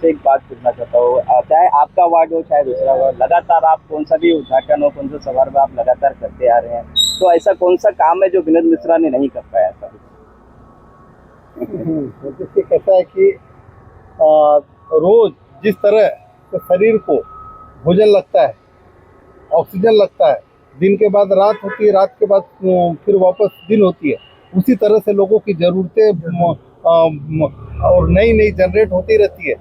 आपसे एक बात पूछना चाहता हूँ, चाहे आपका वार्ड हो चाहे दूसरा वार्ड, लगातार आप कौन सा भी उद्घाटन हो, कौन सा समारोह आप लगातार करते आ रहे हैं, तो ऐसा कौन सा काम है जो विनोद मिश्रा ने नहीं कर पाया था? देखिए कैसा है कि रोज जिस तरह से शरीर को भोजन लगता है, ऑक्सीजन लगता है, दिन के बाद रात होती है, रात के बाद फिर वापस दिन होती है, उसी तरह से लोगों की ज़रूरतें और नई नई जनरेट होती रहती है।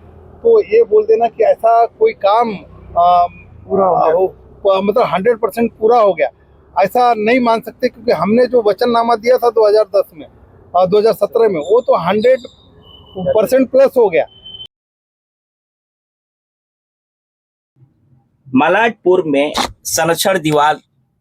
तो ये बोल देना कि ऐसा कोई काम पूरा हो गया, मतलब 100% पूरा हो गया, ऐसा नहीं मान सकते, क्योंकि हमने जो वचननामा दिया था 2010 में 2017 में, वो तो 100% प्लस हो गया। मलाटपुर में संरक्षण दीवार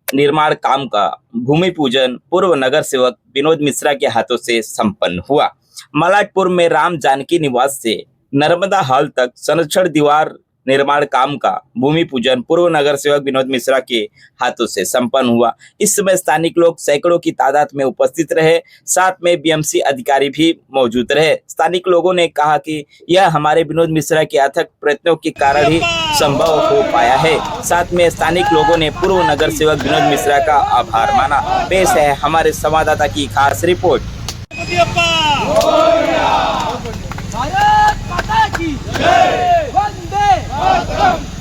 निर्माण काम का भूमि पूजन पूर्व नगर सेवक विनोद मिश्रा के हाथों से संपन्न हुआ। मलाटपुर में राम जानकी निवास से नर्मदा हॉल तक संरक्षण दीवार निर्माण काम का भूमि पूजन पूर्व नगर सेवक विनोद मिश्रा के हाथों से संपन्न हुआ। इस समय स्थानिक लोग सैकड़ों की तादाद में उपस्थित रहे, साथ में बीएमसी अधिकारी भी मौजूद रहे। स्थानिक लोगों ने कहा कि यह हमारे विनोद मिश्रा के अथक प्रयत्नों के कारण ही संभव हो पाया है। साथ में स्थानिक लोगों ने पूर्व नगर सेवक विनोद मिश्रा का आभार माना। पेश है हमारे संवाददाता की खास रिपोर्ट। भारत माता की जय, वंदे मातरम।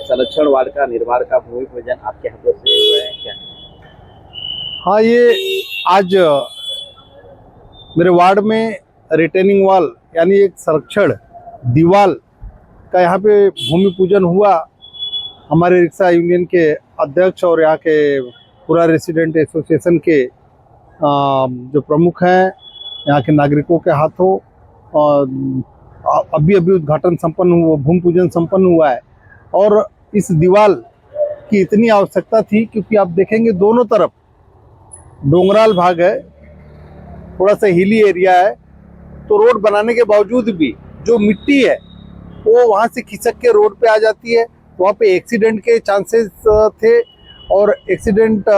संरक्षण वार्ड का निर्माण का भूमि पूजन आपके हाथों से हुआ है क्या? हाँ, ये आज मेरे वार्ड में रिटेनिंग वॉल यानी एक संरक्षण दीवार का यहाँ पे भूमि पूजन हुआ। हमारे रिक्शा यूनियन के अध्यक्ष और यहाँ के पूरा रेसिडेंट एसोसिएशन के जो प्रमुख हैं, यहाँ के नागरिकों के हाथों अभी उद्घाटन संपन्न हुआ, भूमि पूजन संपन्न हुआ है। और इस दीवार की इतनी आवश्यकता थी क्योंकि आप देखेंगे दोनों तरफ डोंगराल भाग है, थोड़ा सा हिली एरिया है, तो रोड बनाने के बावजूद भी जो मिट्टी है वो वहाँ से खिसक के रोड पे आ जाती है। वहाँ पे एक्सीडेंट के चांसेस थे और एक्सीडेंट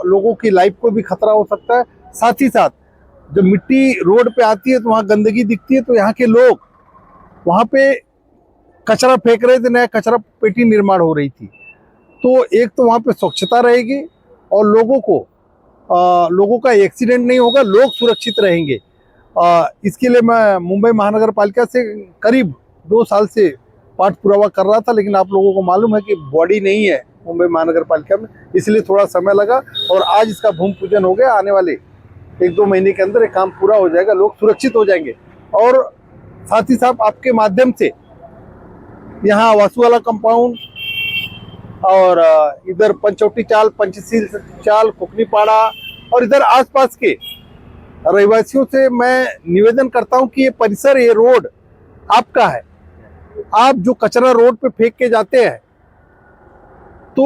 लोगों की लाइफ को भी खतरा हो सकता है। साथ ही साथ जब मिट्टी रोड पे आती है तो वहाँ गंदगी दिखती है, तो यहाँ के लोग वहाँ पे कचरा फेंक रहे थे, नया कचरा पेटी निर्माण हो रही थी। तो एक तो वहाँ पे स्वच्छता रहेगी और लोगों का एक्सीडेंट नहीं होगा, लोग सुरक्षित रहेंगे। इसके लिए मैं मुंबई महानगर पालिका से करीब 2 साल से पाठ पुरावा कर रहा था, लेकिन आप लोगों को मालूम है कि बॉडी नहीं है मुंबई महानगर पालिका में, इसलिए थोड़ा समय लगा और आज इसका भूमि पूजन हो गया। आने वाले 1-2 महीने के अंदर ये काम पूरा हो जाएगा, लोग सुरक्षित हो जाएंगे। और साथ ही साथ आपके माध्यम से यहाँ वासुवाला कंपाउंड और इधर पंचवटी चाल, पंचशील चाल, कुकनीपाड़ा और इधर आसपास के रहवासियों से मैं निवेदन करता हूँ कि ये परिसर, ये रोड आपका है। आप जो कचरा रोड पे फेंक के जाते हैं तो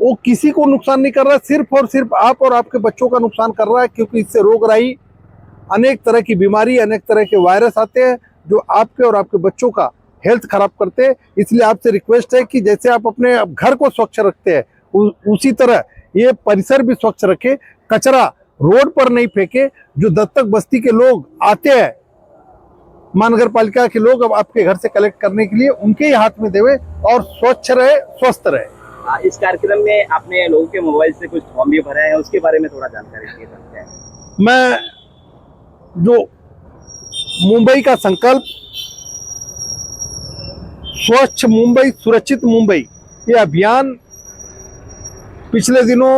वो किसी को नुकसान नहीं कर रहा, सिर्फ और सिर्फ आप और आपके बच्चों का नुकसान कर रहा है, क्योंकि इससे रोगराई, अनेक तरह की बीमारी, अनेक तरह के वायरस आते हैं जो आपके और आपके बच्चों का हेल्थ खराब करते हैं। इसलिए आपसे रिक्वेस्ट है कि जैसे आप अपने घर को स्वच्छ रखते हैं उसी तरह ये परिसर भी स्वच्छ रखें, कचरा रोड पर नहीं फेंके। जो दत्तक बस्ती के लोग आते हैं महानगर पालिका के लोग अब आपके घर से कलेक्ट करने के लिए उनके ही हाथ में देवे और स्वच्छ रहे, स्वस्थ रहे। इस कार्यक्रम में आपने लोगों के मोबाइल से कुछ फॉर्म भी भरे हैं, उसके बारे में थोड़ा जानकारी दे सकते हैं? मैं जो मुंबई का संकल्प स्वच्छ मुंबई सुरक्षित मुंबई, ये अभियान पिछले दिनों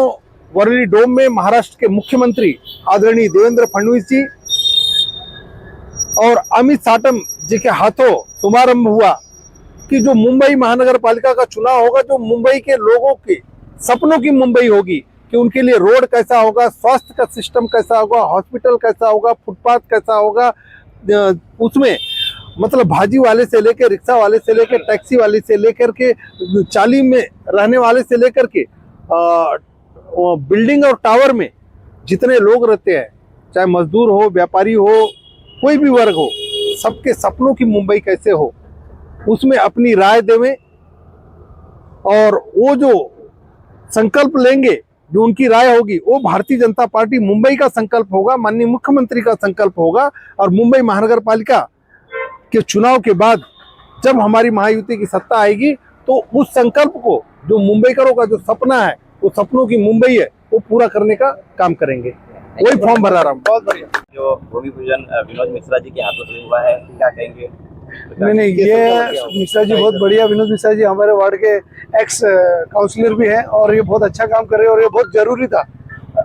वर्ली डोम में महाराष्ट्र के मुख्यमंत्री आदरणीय देवेंद्र फडणवीस जी और अमित साटम जी के हाथों शुभारंभ हुआ कि जो मुंबई महानगर पालिका का चुनाव होगा, जो मुंबई के लोगों के सपनों की मुंबई होगी, कि उनके लिए रोड कैसा होगा, स्वास्थ्य का सिस्टम कैसा होगा, हॉस्पिटल कैसा होगा, फुटपाथ कैसा होगा, उसमें मतलब भाजी वाले से लेकर, रिक्शा वाले से लेकर, टैक्सी वाले से लेकर के, चाली में रहने वाले से लेकर के बिल्डिंग और टावर में जितने लोग रहते हैं, चाहे मजदूर हो, व्यापारी हो, कोई भी वर्ग हो, सबके सपनों की मुंबई कैसे हो, उसमें अपनी राय देवें। और वो जो संकल्प लेंगे, जो उनकी राय होगी, वो भारतीय जनता पार्टी मुंबई का संकल्प होगा, माननीय मुख्यमंत्री का संकल्प होगा। और मुंबई महानगर पालिका के चुनाव के बाद जब हमारी महायुति की सत्ता आएगी, तो उस संकल्प को, जो मुंबई करों का जो सपना है, वो सपनों की मुंबई है, वो पूरा करने का काम करेंगे। वही फॉर्म भरा रहा हूँ। बहुत बढ़िया। जो भूमि पूजन विनोद मिश्रा जी के हाथों से हुआ है, क्या कहेंगे? नहीं, ये मिश्रा जी बहुत बढ़िया। विनोद मिश्रा जी हमारे वार्ड के एक्स काउंसलर भी हैं और ये बहुत अच्छा काम कर रहे हैं और ये बहुत जरूरी था।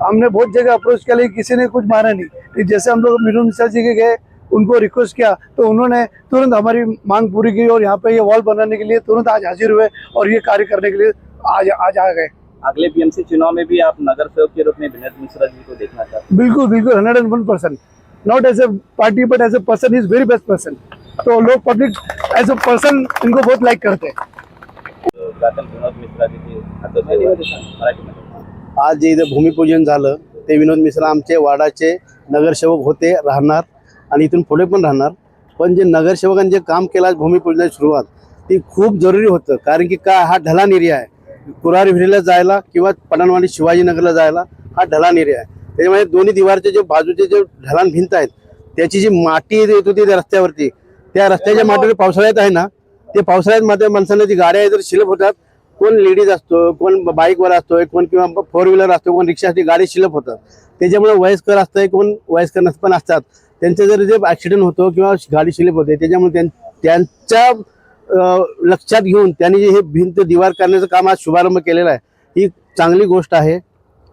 हमने बहुत जगह अप्रोच किया लेकिन किसी ने कुछ माना नहीं। जैसे हम लोग विनोद मिश्रा जी के गए, उनको रिक्वेस्ट किया तो उन्होंने तुरंत हमारी मांग पूरी की और यहाँ पे ये वॉल बनाने के लिए तुरंत आज हाजिर हुए और ये कार्य करने के लिए आज आ गए। अगले बीएमसी चुनाव में भी आप नगर सेवक के रूप में विनोद मिश्रा जी को देखना चाहते हैं? बिल्कुल बिल्कुल, 101%। Not as a party but as a person, is very best person. तो लोग पब्लिक एज ए पर्सन इनको बहुत लाइक करते हैं। विनोद मिश्रा जी के हाथों से मराठीमध्ये. आज जे इथं भूमिपूजन झालं ते विनोद मिश्रा आमचे वार्डाचे नगरसेवक होते, राहणार आणि इथून पुढे पण राहणार। पण जे नगरसेवकांनी जे काम केलं आज भूमिपूजनाची सुरुवात, ती खूप जरुरी होतं। कारण की काय, हा ढलान एरिया आहे, कुरार विहिरीला जायला किंवा पठाणवाडी शिवाजीनगरला जायला हा ढलान एरिया आहे। त्याच्यामुळे दोन्ही दिवारचे जे बाजूचे जे ढलान भिंत आहेत, त्याची जी माती येत होती त्या रस्त्यावरती, त्या रस्त्याच्या मातीवर पावसाळ्यात आहे ना, ते पावसाळ्यात मध्ये माणसांना जी गाड्या जर शिलप होतात, कोण लेडीज असतो, कोण बाईकवर असतोय, कोण किंवा फोर व्हीलर असतो, कोण रिक्षाची गाडी शिलप होतात। त्याच्यामुळे वयस्कर असतंय, कोण वयस्कर पण असतात, त्यांचे जर जे ऍक्सिडेंट होतो किंवा गाडी शिलप होते, त्याच्यामुळे त्यांच्या लक्षात घेऊन त्यांनी जे हे भिंत दिवार करण्याचं काम आज शुभारंभ केलेला आहे, ही चांगली गोष्ट आहे।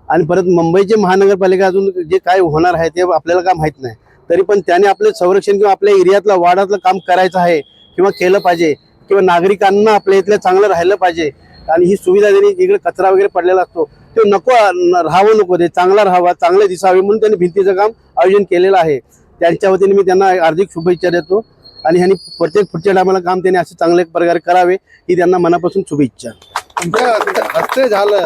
आणि परत मुंबईचे महानगरपालिका अजून जे काय होणार आहे ते आपल्याला काय माहित नाही, तरी पण त्याने आपले संरक्षण किंवा आपल्या एरियातला वार्डातलं काम करायचं आहे किंवा केलं पाहिजे, किंवा नागरिकांना आपल्या इथलं चांगलं राहिलं पाहिजे। आणि ही सुविधा देणे, इकडे कचरा वगैरे पडलेला असतो ते नको, राहावं नको, ते चांगला राहावा, चांगले दिसावे म्हणून त्यांनी भिंतीचं काम आयोजन केलेलं आहे। त्यांच्या वतीने मी त्यांना हार्दिक शुभेच्छा देतो आणि ह्यांनी प्रत्येक पुढच्या टायमाला काम त्यांनी असे चांगल्या प्रकारे करावे ही त्यांना मनापासून शुभेच्छा। हस्ते झालं